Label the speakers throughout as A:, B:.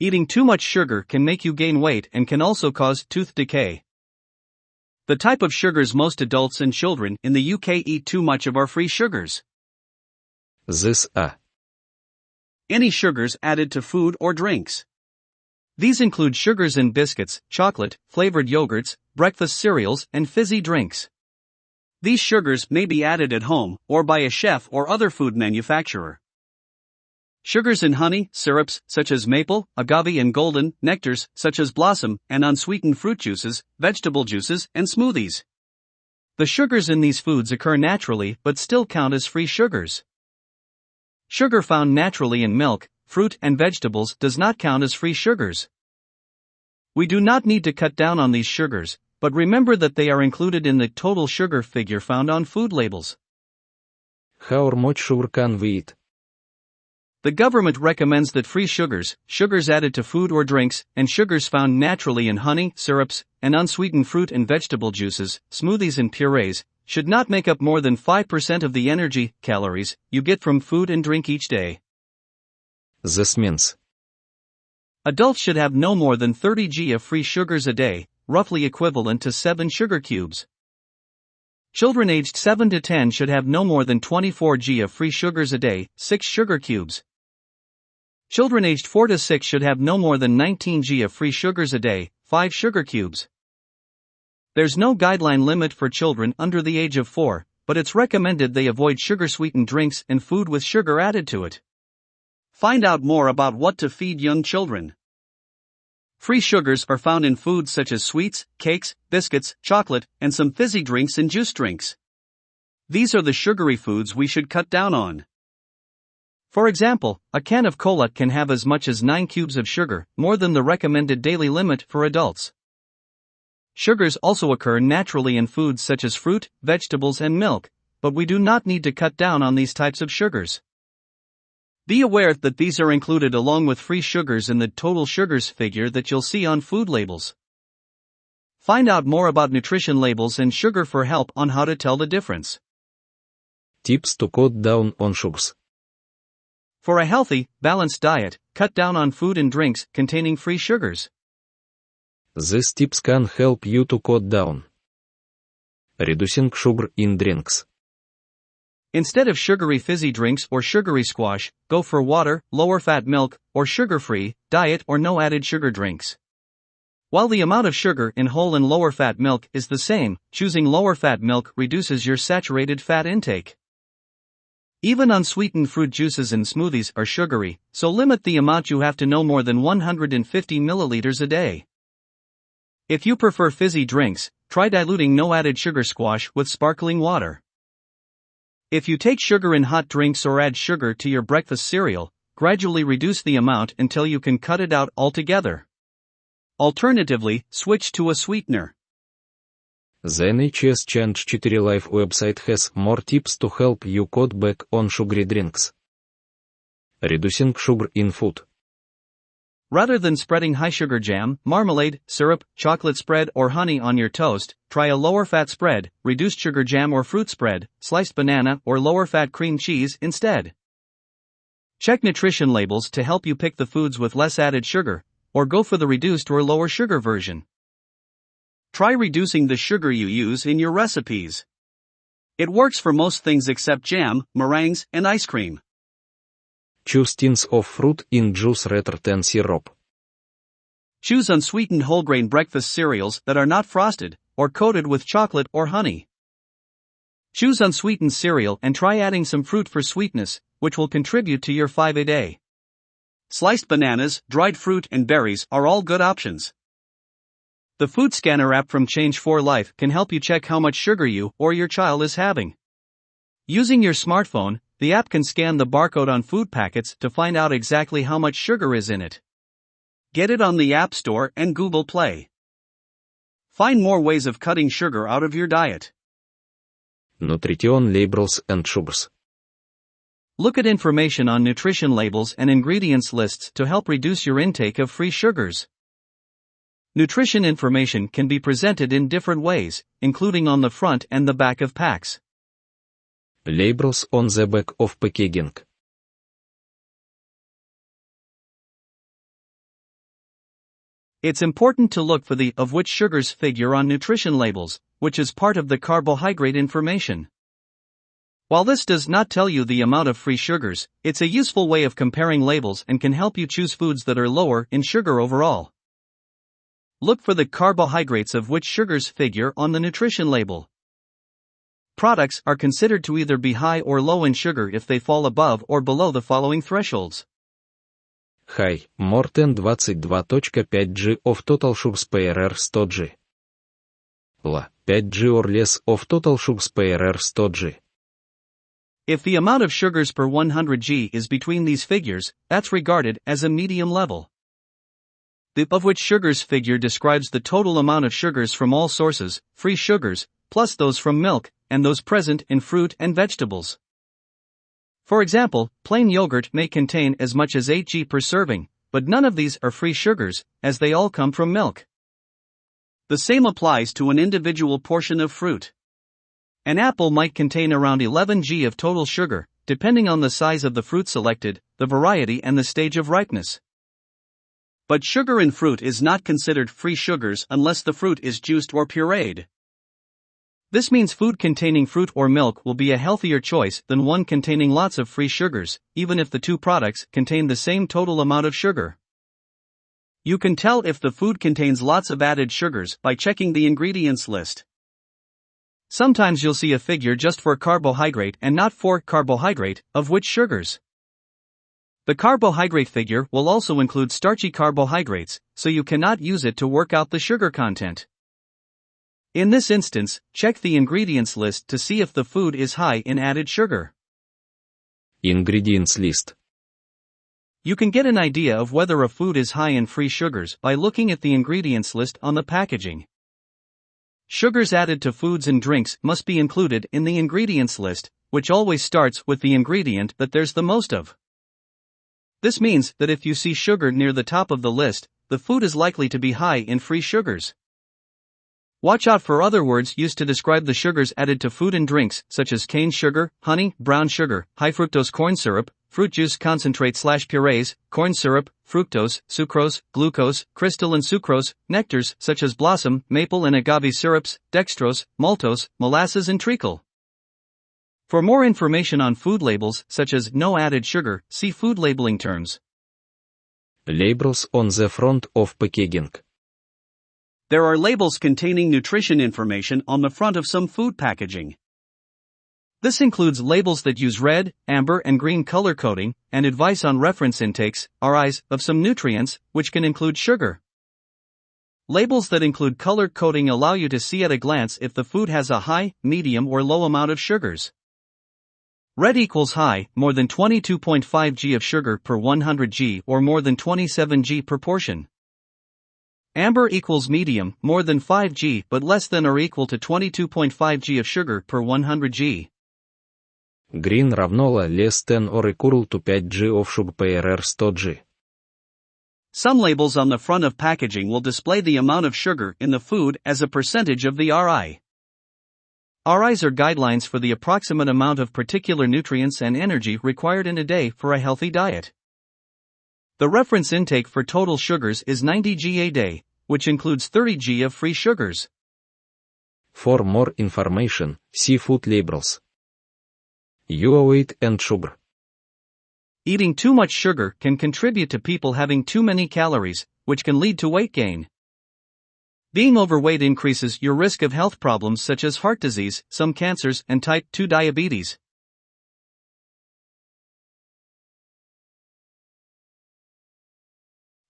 A: Eating too much sugar can make you gain weight and can also cause tooth decay. The type of sugars most adults and children in the UK eat too much of are free sugars.
B: These are
A: Any sugars added to food or drinks. These include sugars in biscuits, chocolate, flavored yogurts, breakfast cereals, and fizzy drinks. These sugars may be added at home or by a chef or other food manufacturer. Sugars in honey, syrups such as maple, agave, and golden, nectars such as blossom, and unsweetened fruit juices, vegetable juices, and smoothies. The sugars in these foods occur naturally but still count as free sugars. Sugar found naturally in milk, fruit, and vegetables does not count as free sugars. We do not need to cut down on these sugars, but remember that they are included in the total sugar figure found on food labels.
B: how much sugar can we eat?
A: The government recommends that free sugars, sugars added to food or drinks, and sugars found naturally in honey, syrups, and unsweetened fruit and vegetable juices, smoothies and purees, should not make up more than 5% of the energy, calories, you get from food and drink each day.
B: This means
A: Adults should have no more than 30 g of free sugars a day, roughly equivalent to 7 sugar cubes. Children aged 7 to 10 should have no more than 24 g of free sugars a day, 6 sugar cubes. Children aged 4 to 6 should have no more than 19 g of free sugars a day, 5 sugar cubes. There's no guideline limit for children under the age of 4, but it's recommended they avoid sugar-sweetened drinks and food with sugar added to it. Find out more about what to feed young children. Free sugars are found in foods such as sweets, cakes, biscuits, chocolate, and some fizzy drinks and juice drinks. These are the sugary foods we should cut down on. For example, a can of cola can have as much as 9 cubes of sugar, more than the recommended daily limit for adults. Sugars also occur naturally in foods such as fruit, vegetables, and milk, but we do not need to cut down on these types of sugars. Be aware that these are included along with free sugars in the total sugars figure that you'll see on food labels. Find out more about nutrition labels and sugar for help on how to tell the difference.
B: tips to cut down on sugars.
A: For a healthy, balanced diet, cut down on food and drinks containing free sugars.
B: These tips can help you to cut down. Reducing sugar in drinks.
A: Instead of sugary fizzy drinks or sugary squash, go for water, lower-fat milk, or sugar-free, diet or no added sugar drinks. While the amount of sugar in whole and lower-fat milk is the same, choosing lower-fat milk reduces your saturated fat intake. Even unsweetened fruit juices and smoothies are sugary, so limit the amount you have to no more than 150 milliliters a day. If you prefer fizzy drinks, try diluting no added sugar squash with sparkling water. If you take sugar in hot drinks or add sugar to your breakfast cereal, gradually reduce the amount until you can cut it out altogether. Alternatively, switch to a sweetener.
B: The NHS Change 4 Life website has more tips to help you cut back on sugary drinks. Reducing sugar in food.
A: Rather than spreading high-sugar jam, marmalade, syrup, chocolate spread or honey on your toast, try a lower-fat spread, reduced sugar jam or fruit spread, sliced banana or lower-fat cream cheese instead. Check nutrition labels to help you pick the foods with less added sugar, or go for the reduced or lower sugar version. Try reducing the sugar you use in your recipes. It works for most things except jam, meringues, and ice cream.
B: Choose tins of fruit in juice rather than syrup.
A: Choose unsweetened whole grain breakfast cereals that are not frosted or coated with chocolate or honey. Choose unsweetened cereal and try adding some fruit for sweetness, which will contribute to your 5-a-day. Sliced bananas, dried fruit, and berries are all good options. The Food Scanner app from Change 4 Life can help you check how much sugar you or your child is having. Using your smartphone, the app can scan the barcode on food packets to find out exactly how much sugar is in it. Get it on the App Store and Google Play. Find more ways of cutting sugar out of your diet.
B: Nutrition labels and sugars.
A: Look at information on nutrition labels and ingredients lists to help reduce your intake of free sugars. Nutrition information can be presented in different ways, including on the front and the back of packs.
B: Labels on the back of packaging.
A: It's important to look for the of which sugars figure on nutrition labels, which is part of the carbohydrate information. While this does not tell you the amount of free sugars, it's a useful way of comparing labels and can help you choose foods that are lower in sugar overall. Look for the carbohydrates of which sugars figure on the nutrition label. Products are considered to either be high or low in sugar if they fall above or below the following thresholds.
B: High, more than 22.5 g of total sugars per 100 g. Low, 5 g or less of total sugars per 100 g.
A: If the amount of sugars per 100 g is between these figures, that's regarded as a medium level. The of which sugars figure describes the total amount of sugars from all sources, free sugars, plus those from milk, and those present in fruit and vegetables. For example, plain yogurt may contain as much as 8 g per serving, but none of these are free sugars, as they all come from milk. The same applies to an individual portion of fruit. An apple might contain around 11 g of total sugar, depending on the size of the fruit selected, the variety and the stage of ripeness. But sugar in fruit is not considered free sugars unless the fruit is juiced or pureed. This means food containing fruit or milk will be a healthier choice than one containing lots of free sugars, even if the two products contain the same total amount of sugar. You can tell if the food contains lots of added sugars by checking the ingredients list. Sometimes you'll see a figure just for carbohydrate and not for carbohydrate, of which sugars. The carbohydrate figure will also include starchy carbohydrates, so you cannot use it to work out the sugar content. In this instance, check the ingredients list to see if the food is high in added sugar.
B: Ingredients list.
A: You can get an idea of whether a food is high in free sugars by looking at the ingredients list on the packaging. Sugars added to foods and drinks must be included in the ingredients list, which always starts with the ingredient that there's the most of. This means that if you see sugar near the top of the list, the food is likely to be high in free sugars. Watch out for other words used to describe the sugars added to food and drinks, such as cane sugar, honey, brown sugar, high fructose corn syrup, fruit juice concentrate/purees, corn syrup, fructose, sucrose, glucose, crystalline sucrose, nectars such as blossom, maple and agave syrups, dextrose, maltose, molasses and treacle. For more information on food labels such as no added sugar, see food labeling terms.
B: Labels on the front of packaging.
A: There are labels containing nutrition information on the front of some food packaging. This includes labels that use red, amber and green color coding, and advice on reference intakes, RIs, of some nutrients, which can include sugar. Labels that include color coding allow you to see at a glance if the food has a high, medium or low amount of sugars. Red equals high, more than 22.5 g of sugar per 100 g or more than 27 g per portion. Amber equals medium, more than 5 g but less than or equal to 22.5 g of sugar per 100 g.
B: Green равно less than or equal to 5 g of sugar per 100 g.
A: Some labels on the front of packaging will display the amount of sugar in the food as a percentage of the RI. RIs are guidelines for the approximate amount of particular nutrients and energy required in a day for a healthy diet. The reference intake for total sugars is 90 g a day, which includes 30 g of free sugars.
B: For more information, see food labels. Weight and sugar.
A: Eating too much sugar can contribute to people having too many calories, which can lead to weight gain. Being overweight increases your risk of health problems such as heart disease, some cancers, and type 2 diabetes.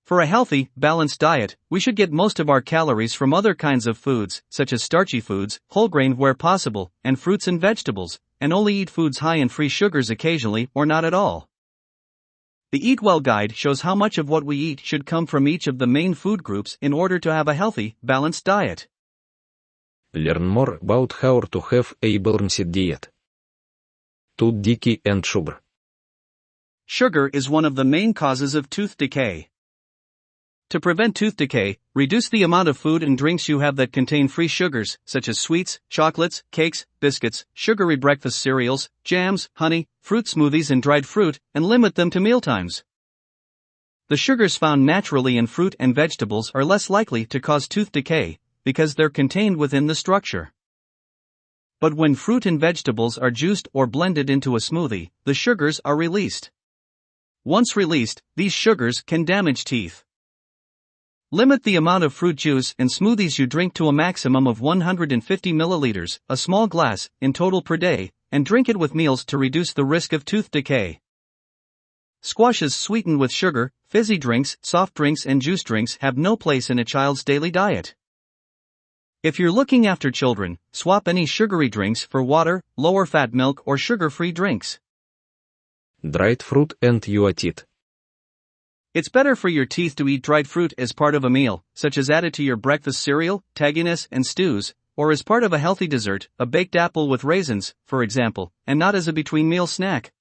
A: For a healthy, balanced diet, we should get most of our calories from other kinds of foods, such as starchy foods, whole grain where possible, and fruits and vegetables, and only eat foods high in free sugars occasionally or not at all. The Eat Well Guide shows how much of what we eat should come from each of the main food groups in order to have a healthy, balanced diet.
B: Learn more about how to have a balanced diet. Tooth decay and sugar.
A: Sugar is one of the main causes of tooth decay. To prevent tooth decay, reduce the amount of food and drinks you have that contain free sugars, such as sweets, chocolates, cakes, biscuits, sugary breakfast cereals, jams, honey, fruit smoothies and dried fruit, and limit them to mealtimes. The sugars found naturally in fruit and vegetables are less likely to cause tooth decay, because they're contained within the structure. But when fruit and vegetables are juiced or blended into a smoothie, the sugars are released. Once released, these sugars can damage teeth. Limit the amount of fruit juice and smoothies you drink to a maximum of 150 milliliters, a small glass, in total per day, and drink it with meals to reduce the risk of tooth decay. Squashes sweetened with sugar, fizzy drinks, soft drinks and juice drinks have no place in a child's daily diet. If you're looking after children, swap any sugary drinks for water, lower-fat milk or sugar-free drinks.
B: Dried fruit and your teeth.
A: It's better for your teeth to eat dried fruit as part of a meal, such as added to your breakfast cereal, tagines and stews, or as part of a healthy dessert, a baked apple with raisins, for example, and not as a between-meal snack.